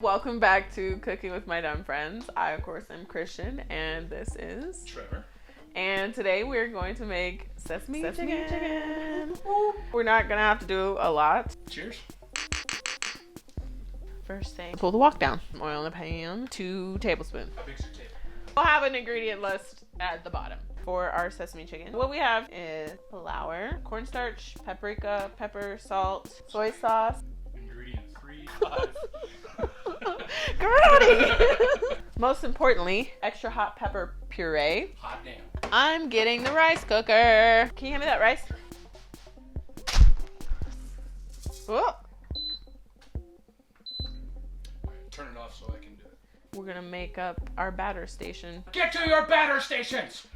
Welcome back to Cooking with My Dumb Friends. I, of course, am Christian, and this is Trevor. And today we're going to make sesame chicken. We're not gonna have to do a lot. Cheers. First thing, pull the wok down. Oil in the pan, 2 tablespoons. How big's your table? We'll have an ingredient list at the bottom for our sesame chicken. What we have is flour, cornstarch, paprika, pepper, salt, soy sauce. Ingredient 3, 5. Karate! Most importantly, extra hot pepper puree. Hot damn. I'm getting the rice cooker. Can you hand me that rice? Oh. Turn it off so I can do it. We're gonna make up our batter station. Get to your batter stations!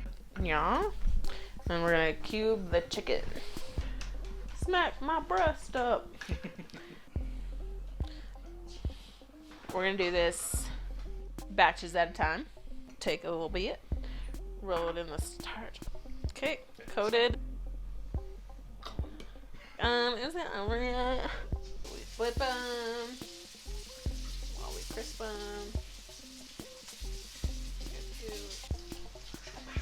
Yeah. And we're gonna cube the chicken. Smack my breast up. We're gonna do this batches at a time. Take a little bit, roll it in the starch. Okay, coated. Is it over yet? We flip them while we crisp them.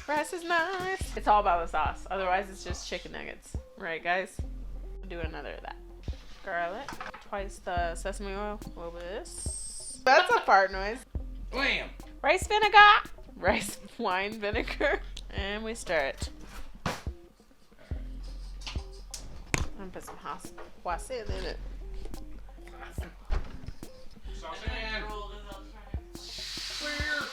Rice is nice. It's all about the sauce. Otherwise, it's just chicken nuggets, right, guys? Do another of that. Garlic, twice the sesame oil. A little bit of this. That's a fart noise. Blam! Rice vinegar. Rice wine vinegar. And we stir it. I'm gonna put some hoisin in it. Sauce in. Clear.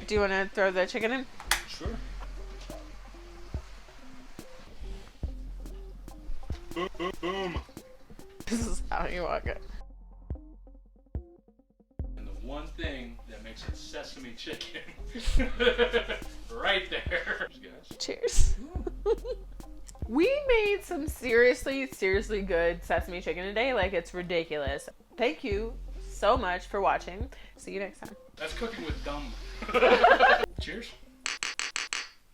Do you want to throw the chicken in? Sure. Boom, boom, boom. This is how you walk it. And the one thing that makes it sesame chicken. Right there. Cheers. We made some seriously good sesame chicken today. Like, it's ridiculous. Thank you so much for watching. See you next time. That's cooking with dumb. Cheers.